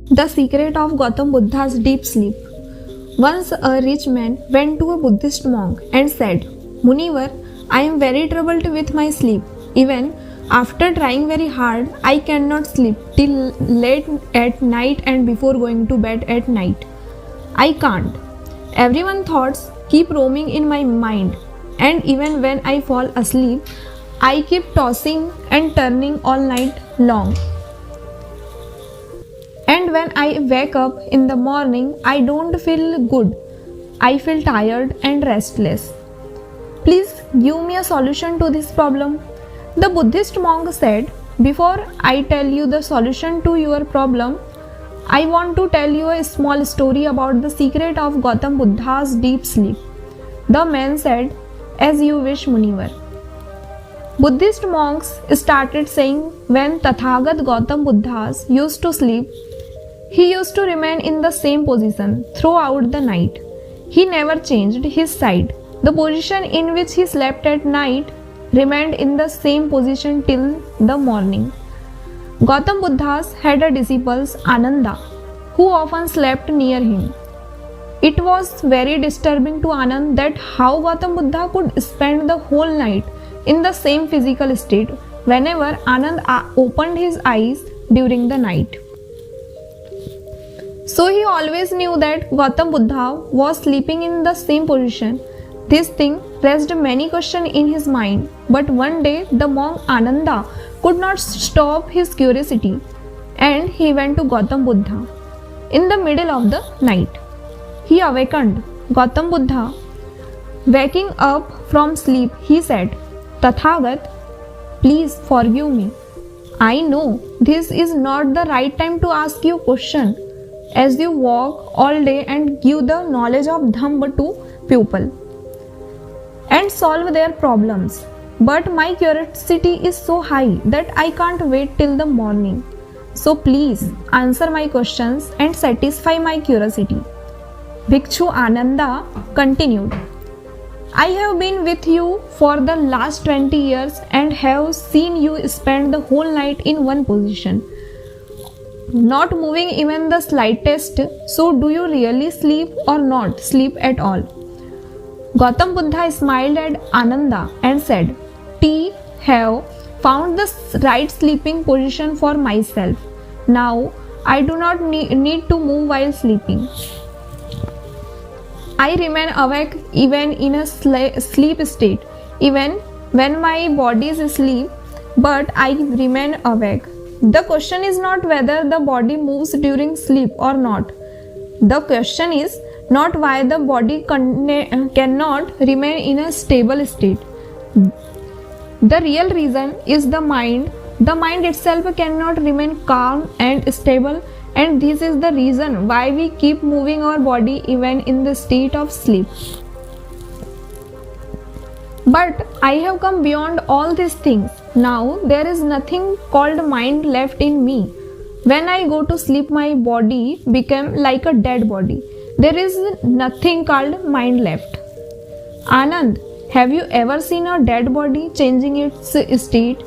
The secret of Gautam Buddha's deep sleep. Once a rich man went to a Buddhist monk and said, Munivar, I am very troubled with my sleep. Even after trying very hard, I cannot sleep till late at night and before going to bed at night. I can't. Everyone thoughts keep roaming in my mind, and even when I fall asleep, I keep tossing and turning all night long. And when I wake up in the morning, I don't feel good. I feel tired and restless. Please give me a solution to this problem. The Buddhist monk said, Before I tell you the solution to your problem, I want to tell you a small story about the secret of Gautam Buddha's deep sleep. The man said, As you wish, Munivar. Buddhist monks started saying when Tathagat Gautam Buddhas used to sleep, he used to remain in the same position throughout the night. He never changed his side. The position in which he slept at night remained in the same position till the morning. Gautam Buddha had a disciple, Ananda, who often slept near him. It was very disturbing to Anand that how Gautam Buddha could spend the whole night in the same physical state whenever Anand opened his eyes during the night. So he always knew that Gautam Buddha was sleeping in the same position. This thing raised many questions in his mind, but one day the monk Ananda could not stop his curiosity and he went to Gautam Buddha. In the middle of the night, he awakened Gautam Buddha. Waking up from sleep, he said, Tathagat, please forgive me. I know this is not the right time to ask you question, as you walk all day and give the knowledge of Dhamma to people and solve their problems. But my curiosity is so high that I can't wait till the morning. So please answer my questions and satisfy my curiosity. Bhikshu Ananda continued, I have been with you for the last 20 years and have seen you spend the whole night in one position, not moving even the slightest. So do you really sleep or not sleep at all? Gautam Buddha smiled at Ananda and said, T have found the right sleeping position for myself. Now I do not need to move while sleeping. I remain awake even in a sleep state, even when my body is asleep, but I remain awake. The question is not whether the body moves during sleep or not. The question is not why the body cannot remain in a stable state. The real reason is the mind. The mind itself cannot remain calm and stable, and this is the reason why we keep moving our body even in the state of sleep. But I have come beyond all these things. Now there is nothing called mind left in me. When I go to sleep, my body becomes like a dead body. There is nothing called mind left. Anand, have you ever seen a dead body changing its state?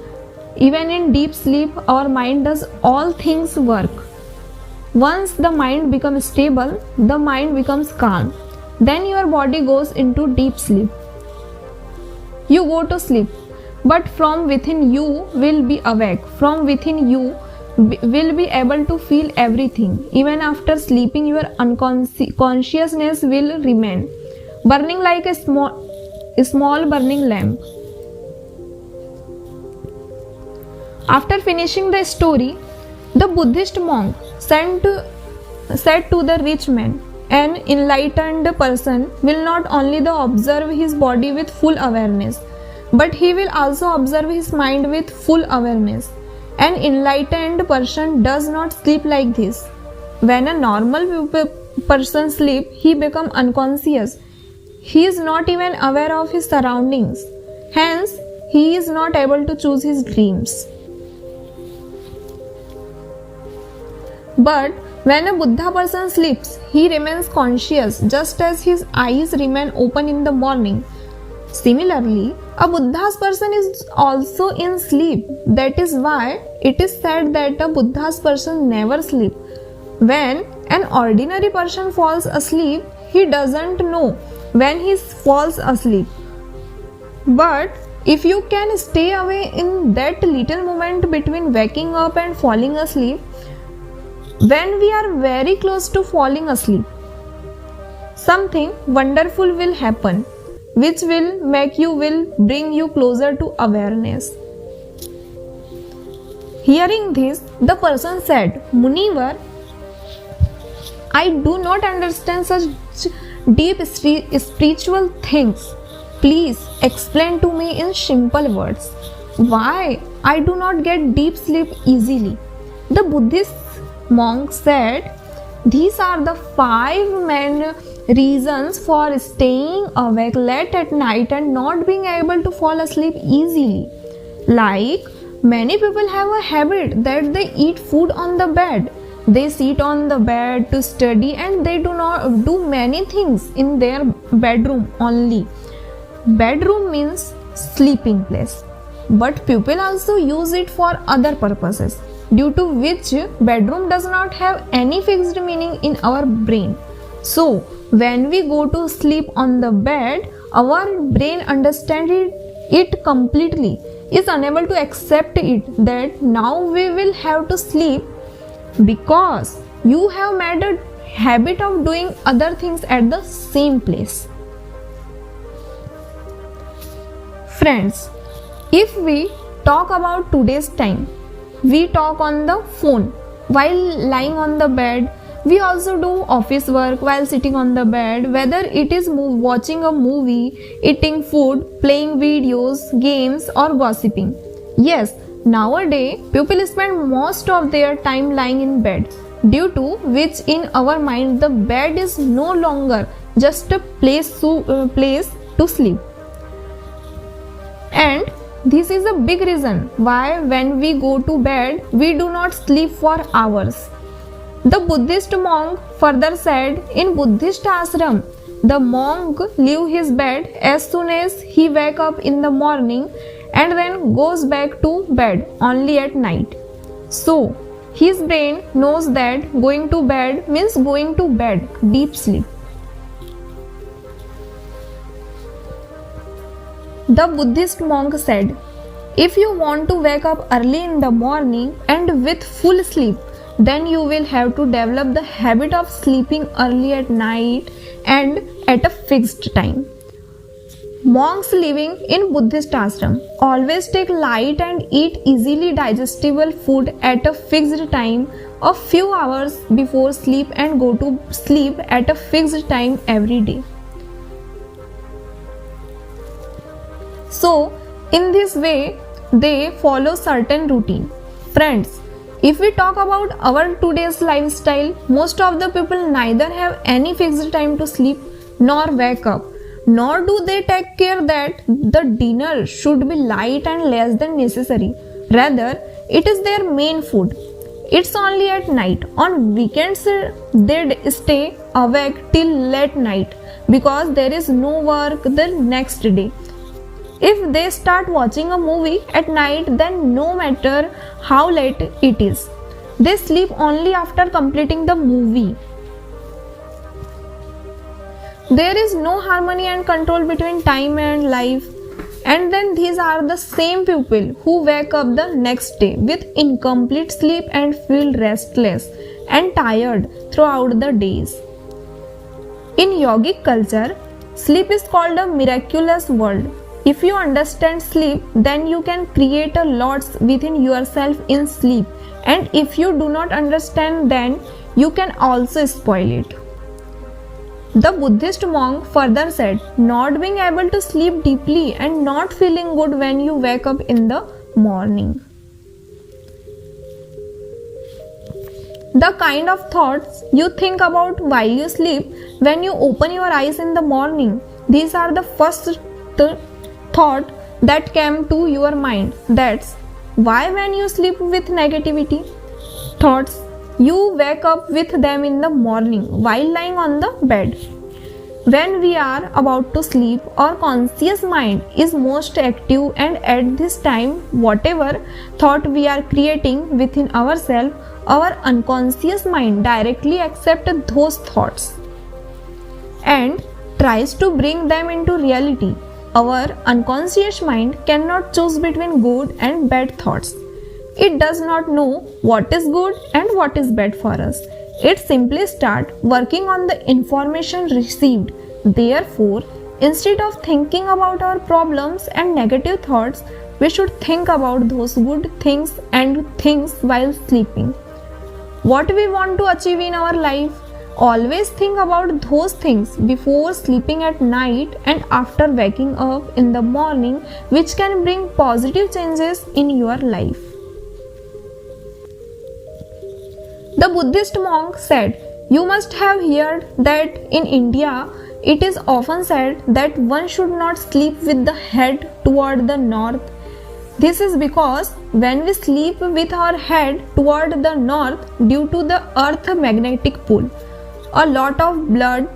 Even in deep sleep, our mind does all things work. Once the mind becomes stable, the mind becomes calm. Then your body goes into deep sleep. You go to sleep, but from within you will be awake. From within you will be able to feel everything. Even after sleeping, your consciousness will remain, burning like a small burning lamp. After finishing the story, the Buddhist monk said to the rich man, an enlightened person will not only observe his body with full awareness, but he will also observe his mind with full awareness. An enlightened person does not sleep like this. When a normal person sleeps, he becomes unconscious. He is not even aware of his surroundings. Hence, he is not able to choose his dreams. But when a Buddha person sleeps, he remains conscious just as his eyes remain open in the morning. Similarly, a Buddha's person is also in sleep. That is why it is said that a Buddha's person never sleeps. When an ordinary person falls asleep, he doesn't know when he falls asleep. But if you can stay away in that little moment between waking up and falling asleep, when we are very close to falling asleep, something wonderful will happen, which will bring you closer to awareness. Hearing this, the person said, Munivar, I do not understand such deep spiritual things. Please explain to me in simple words why I do not get deep sleep easily. The Buddhist monk said, these are the 5 main reasons for staying awake late at night and not being able to fall asleep easily. Like, many people have a habit that they eat food on the bed. They sit on the bed to study and they do not do many things in their bedroom only. Bedroom means sleeping place, but people also use it for other purposes, due to which bedroom does not have any fixed meaning in our brain. So, when we go to sleep on the bed, our brain understands it completely, is unable to accept it that now we will have to sleep because you have made a habit of doing other things at the same place. Friends, if we talk about today's time, we talk on the phone while lying on the bed. We also do office work while sitting on the bed, whether it is watching a movie, eating food, playing videos, games, or gossiping. Yes, nowadays people spend most of their time lying in bed, due to which in our mind the bed is no longer just a place to sleep. And this is a big reason why when we go to bed, we do not sleep for hours. The Buddhist monk further said, in Buddhist ashram, the monk leave his bed as soon as he wake up in the morning and then goes back to bed only at night. So, his brain knows that going to bed means going to bed, deep sleep. The Buddhist monk said, if you want to wake up early in the morning and with full sleep, then you will have to develop the habit of sleeping early at night and at a fixed time. Monks living in Buddhist ashram always take light and eat easily digestible food at a fixed time a few hours before sleep and go to sleep at a fixed time every day. So, in this way, they follow certain routine. Friends, if we talk about our today's lifestyle, most of the people neither have any fixed time to sleep nor wake up, nor do they take care that the dinner should be light and less than necessary. Rather, it is their main food. It's only at night. On weekends, they stay awake till late night because there is no work the next day. If they start watching a movie at night, then no matter how late it is, they sleep only after completing the movie. There is no harmony and control between time and life. And then these are the same people who wake up the next day with incomplete sleep and feel restless and tired throughout the days. In yogic culture, sleep is called a miraculous world. If you understand sleep, then you can create a lot within yourself in sleep. And if you do not understand, then you can also spoil it. The Buddhist monk further said, not being able to sleep deeply and not feeling good when you wake up in the morning. The kind of thoughts you think about while you sleep, when you open your eyes in the morning, these are the first thought that came to your mind. That's why when you sleep with negativity thoughts, you wake up with them in the morning while lying on the bed. When we are about to sleep, our conscious mind is most active, and at this time, whatever thought we are creating within ourselves, our unconscious mind directly accepts those thoughts and tries to bring them into reality. Our unconscious mind cannot choose between good and bad thoughts. It does not know what is good and what is bad for us. It simply starts working on the information received. Therefore, instead of thinking about our problems and negative thoughts, we should think about those good things and things while sleeping. What we want to achieve in our life, always think about those things before sleeping at night and after waking up in the morning, which can bring positive changes in your life. The Buddhist monk said, "You must have heard that in India it is often said that one should not sleep with the head toward the north. This is because when we sleep with our head toward the north due to the earth's magnetic pull, a lot of blood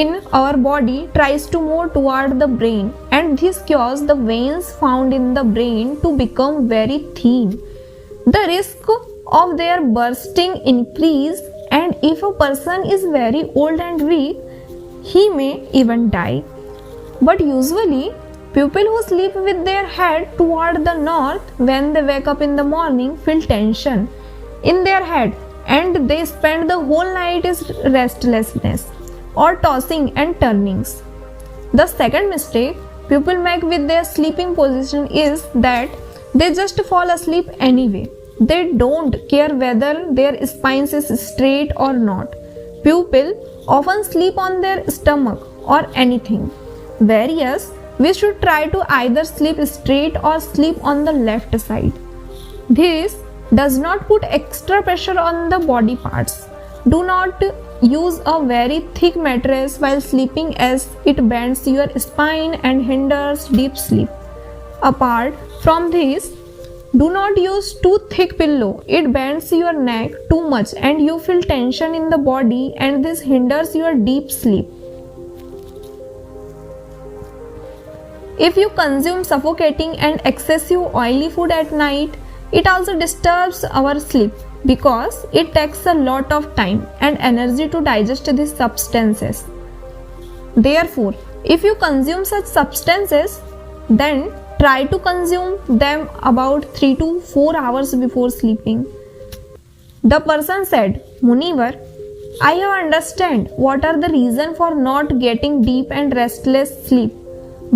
in our body tries to move toward the brain, and this causes the veins found in the brain to become very thin. The risk of their bursting increase, and if a person is very old and weak, he may even die. But usually, people who sleep with their head toward the north when they wake up in the morning feel tension in their head, and they spend the whole night in restlessness or tossing and turnings. The second mistake people make with their sleeping position is that they just fall asleep anyway. They don't care whether their spine is straight or not. People often sleep on their stomach or anything. Whereas we should try to either sleep straight or sleep on the left side. This does not put extra pressure on the body parts. Do not use a very thick mattress while sleeping, as it bends your spine and hinders deep sleep. Apart from this, do not use too thick pillow. It bends your neck too much and you feel tension in the body, and this hinders your deep sleep. If you consume suffocating and excessive oily food at night, it also disturbs our sleep because it takes a lot of time and energy to digest these substances. Therefore, if you consume such substances, then try to consume them about 3 to 4 hours before sleeping. The person said, "Munivar, I have understand what are the reasons for not getting deep and restless sleep.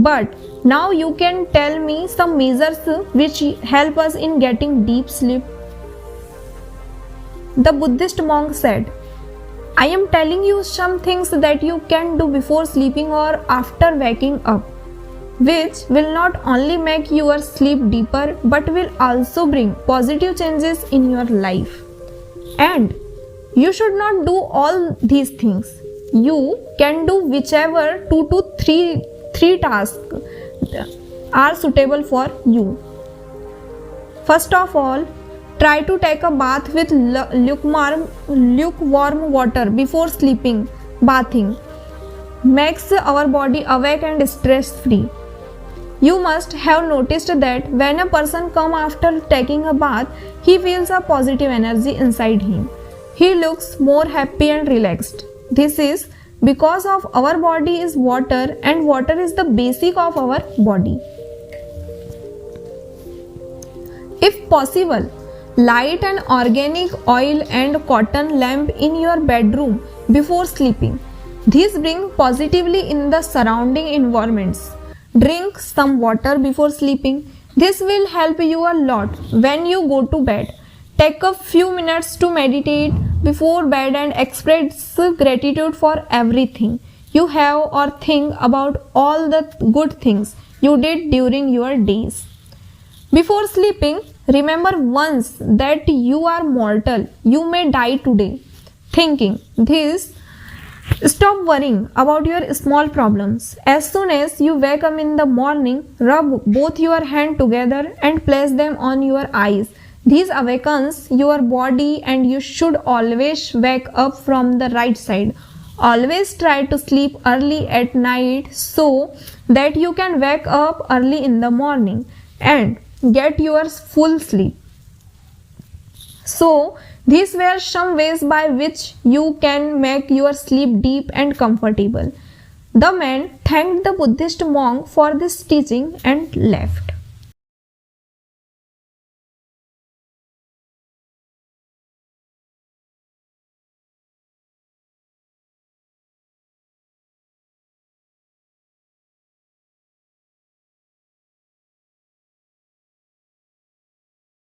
But now you can tell me some measures which help us in getting deep sleep." The Buddhist monk said, "I am telling you some things that you can do before sleeping or after waking up, which will not only make your sleep deeper but will also bring positive changes in your life. And you should not do all these things. You can do whichever 2 to 3 tasks are suitable for you. First of all, try to take a bath with lukewarm water before sleeping. Bathing makes our body awake and stress free. You must have noticed that when a person comes after taking a bath, he feels a positive energy inside him. He looks more happy and relaxed. This is because of our body is water, and water is the basic of our body. If possible, light an organic oil and cotton lamp in your bedroom before sleeping. These bring positively in the surrounding environments. Drink some water before sleeping. This will help you a lot when you go to bed. Take a few minutes to meditate before bed and express gratitude for everything you have, or think about all the good things you did during your days. Before sleeping, remember once that you are mortal. You may die today. Thinking this, stop worrying about your small problems. As soon as you wake up in the morning, rub both your hands together and place them on your eyes. This awakens your body, and you should always wake up from the right side. Always try to sleep early at night so that you can wake up early in the morning and get your full sleep. So These were some ways by which you can make your sleep deep and comfortable. The man thanked the Buddhist monk for this teaching and left.